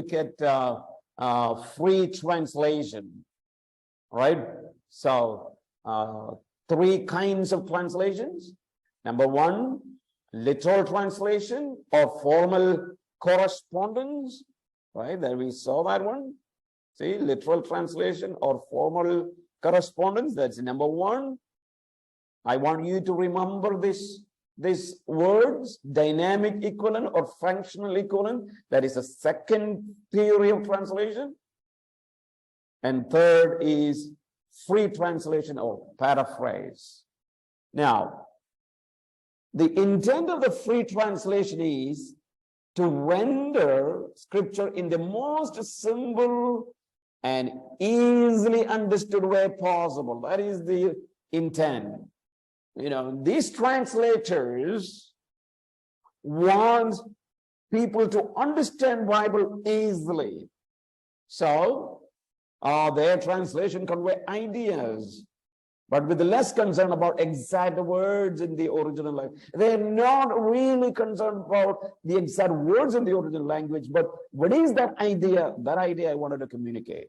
look at free translation, right? So three kinds of translations. Number one, literal translation or formal correspondence, right? There we saw that one. See, literal translation or formal correspondence. That's number one. I want you to remember these words: dynamic equivalent or functional equivalent. That is a second theory of translation. And third is free translation or paraphrase. Now, the intent of the free translation is to render scripture in the most simple and easily understood way possible. That is the intent. These translators want people to understand Bible easily. So their translation convey ideas, but with less concern about exact words in the original language. They're not really concerned about the exact words in the original language, but what is that idea? That idea I wanted to communicate.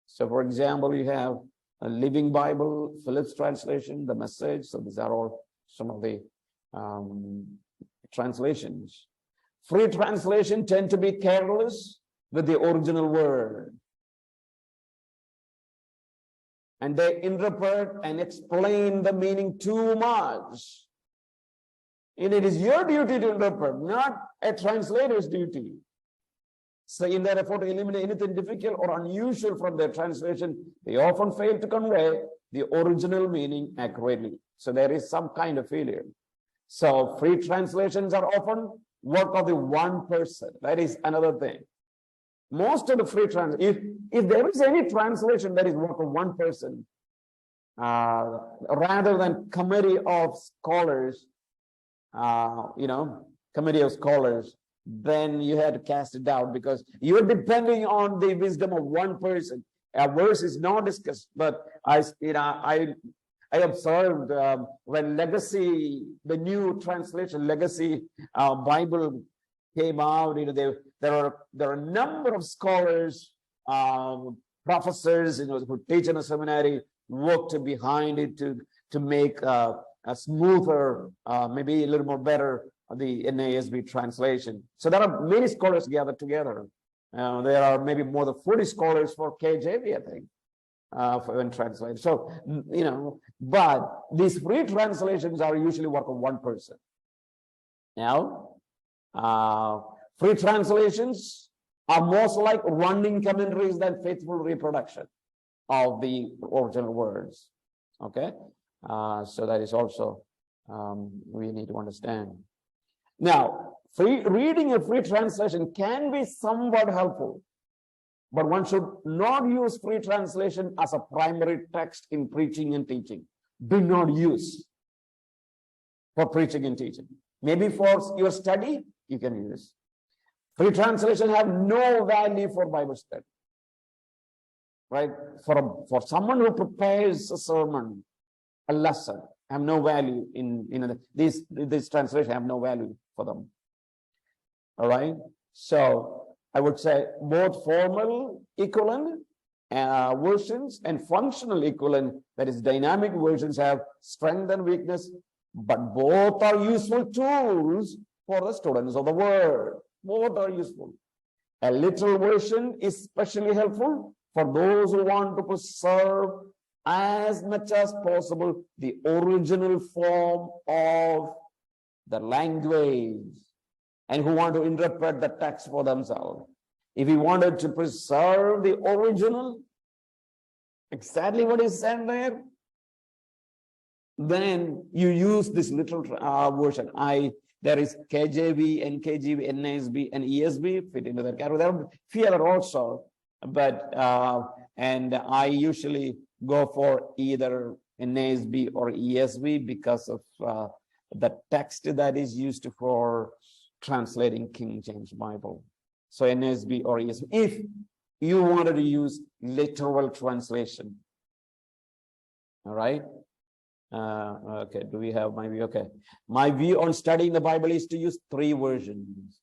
So, for example, you have a Living Bible, Phillips translation, the Message. So these are all some of the translations. Free translation tend to be careless with the original word, and they interpret and explain the meaning too much. And it is your duty to interpret, not a translator's duty. So in their effort to eliminate anything difficult or unusual from their translation, they often fail to convey the original meaning accurately. So there is some kind of failure. So free translations are often work of the one person. That is another thing. Most of the free translation, if there is any translation that is work of one person, rather than committee of scholars, committee of scholars, then you had to cast it down, because you're depending on the wisdom of one person. A verse is not discussed, but I observed when Legacy, the new translation, Legacy Bible came out. There are a number of scholars, professors, who teach in a seminary, worked behind it to make a smoother, maybe a little more better, the NASB translation. So there are many scholars gathered together. There are maybe more than 40 scholars for KJV, I think, when translated. So, but these free translations are usually work of one person. Now, free translations are most like running commentaries than faithful reproduction of the original words. Okay, so that is also we need to understand. Now, reading a free translation can be somewhat helpful, but one should not use free translation as a primary text in preaching and teaching. Do not use for preaching and teaching. Maybe for your study, you can use. Free translation have no value for Bible study, right? For someone who prepares a sermon, a lesson, have no value these translations have no value for them. All right. So I would say both formal equivalent versions and functional equivalent, that is dynamic versions, have strength and weakness, but both are useful tools for the students of the word. Both are useful. A literal version is especially helpful for those who want to preserve as much as possible the original form of the language and who want to interpret the text for themselves. If you wanted to preserve the original, exactly what is said there, then you use this literal version. There is KJV, NKJV, NASB, and ESB fit into that category. There are few other also, but and I usually go for either NASB or ESB because of the text that is used for translating King James Bible. So NASB or ESB. If you wanted to use literal translation, all right. Okay, do we have my view? Okay, my view on studying the Bible is to use three versions.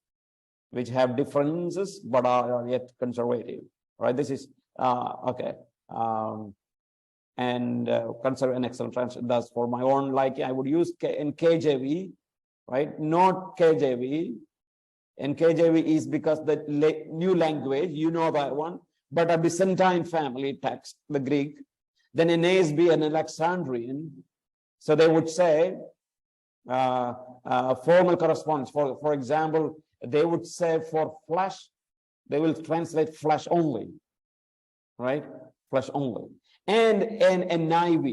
which have differences but are yet conservative. Right? This is okay. Conservative and excellent translation. Thus, for my own liking, I would use in KJV, right? Not KJV. And KJV is because the new language, you know that one, but a Byzantine family text, the Greek, then an ASB and Alexandrian. So they would say formal correspondence. For example, they would say for flesh, they will translate flesh only, right? Flesh only. And NIV,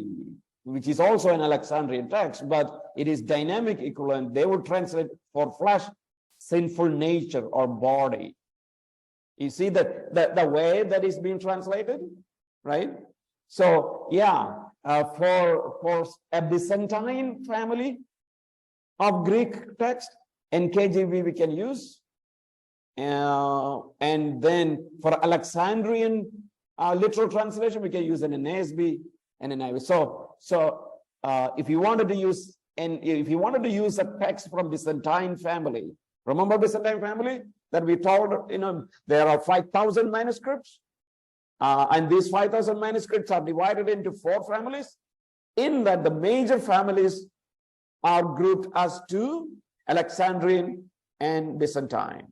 which is also an Alexandrian text, but it is dynamic equivalent. They would translate for flesh, sinful nature or body. You see the way that is being translated, right? So yeah, for a Byzantine family of Greek text, NKJV we can use, and then for Alexandrian literal translation we can use an NASB and an NIV. So if you wanted to use a text from Byzantine family, remember Byzantine family that we told, there are 5,000 manuscripts, and these 5,000 manuscripts are divided into 4 families. In that, the major families are grouped as to Alexandrian and Byzantine,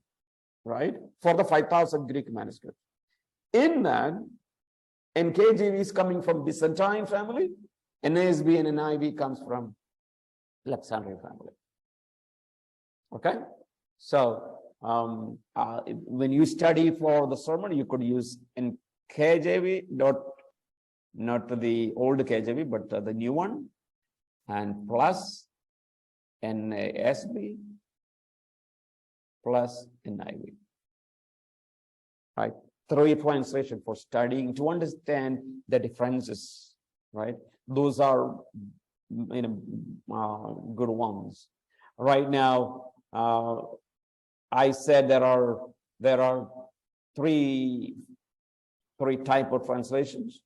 right? For the 5,000 Greek manuscripts. In that, NKJV is coming from Byzantine family, NASB and NIV comes from Alexandrian family. Okay? So when you study for the sermon, you could use in KJV, not the old KJV, but the new one, and plus NASB plus NIV. Right? 3 translation for studying to understand the differences. Right? Those are good ones. Right now, I said there are three type of translations.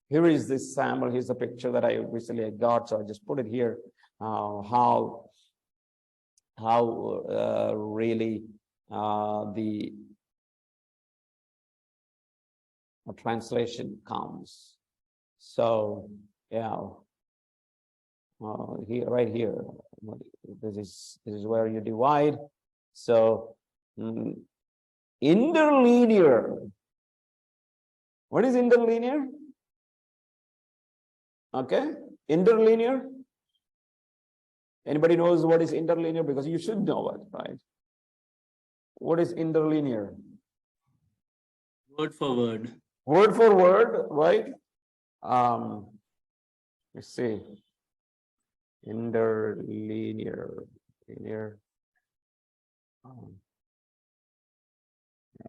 Here is this sample. Here's a picture that I recently got, so I just put it here. How really the translation comes. So yeah, right here. This is where you divide. So interlinear. What is interlinear? Okay, interlinear. Anybody knows what is interlinear? Because you should know it, right? What is interlinear? Word for word. Word for word, right? Let's see. Interlinear. Linear.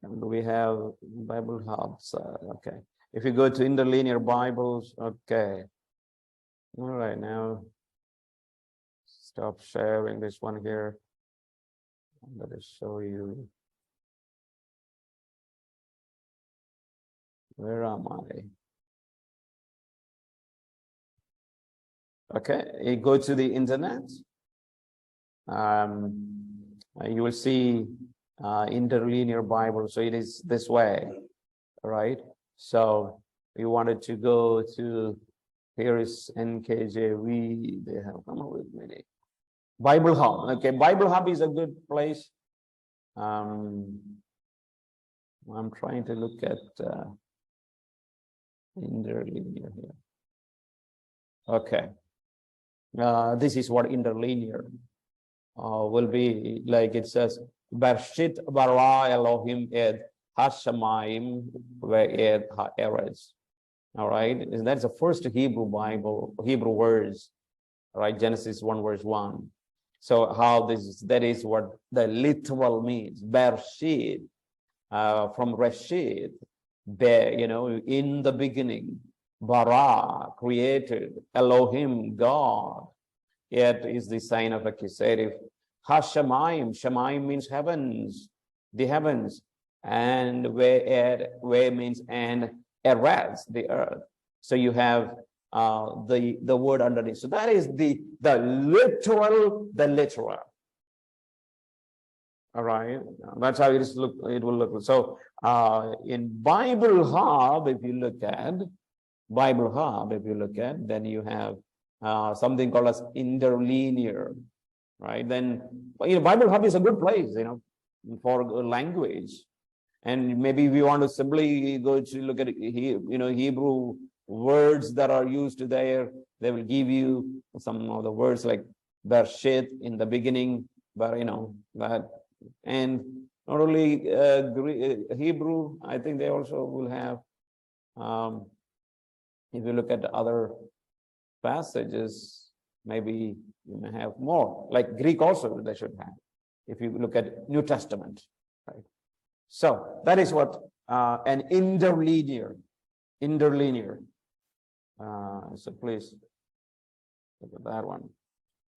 And we have Bible hubs. Okay. If you go to interlinear Bibles, okay. All right, now stop sharing this one here. I'm going to show you. Where am I? Okay, you go to the internet. You will see interlinear Bible. So it is this way, right? So you wanted to go to, here is NKJV. They have come up with many. Bible Hub. Okay, Bible Hub is a good place. I'm trying to look at interlinear here. Okay. This is what interlinear will be like. It says Bershit bara Elohim ed hashamayim ve'ed ha'eretz. All right, and that's the first Hebrew words. All right, Genesis 1 verse 1. So that is what the literal means. Bershit from Reshit, in the beginning. Bara, created. Elohim, God. Yet is the sign of accusative. Hashamayim, Shamayim means heavens, the heavens. And where means and eretz, the earth. So you have the word underneath. So that is the literal. All right, that's how it will look. So in Bible Hub, if you look at then you have something called as interlinear, right? Then Bible Hub is a good place, for language. And maybe we want to simply go to look at Hebrew words that are used there. They will give you some of the words like Bereshit in the beginning, but that. And not only Hebrew, I think they also will have, if you look at other passages, maybe you may have more, like Greek also they should have, if you look at New Testament, right? So that is what an interlinear. So please look at that one.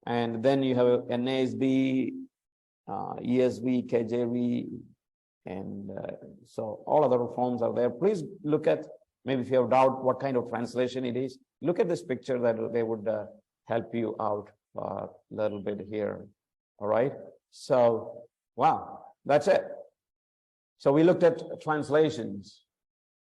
And then you have NASB, ESV, KJV, and so all other forms are there. Please look at, maybe if you have doubt what kind of translation it is, look at this picture, that they would help you out a little bit here. All right. So, wow, that's it. So we looked at translations.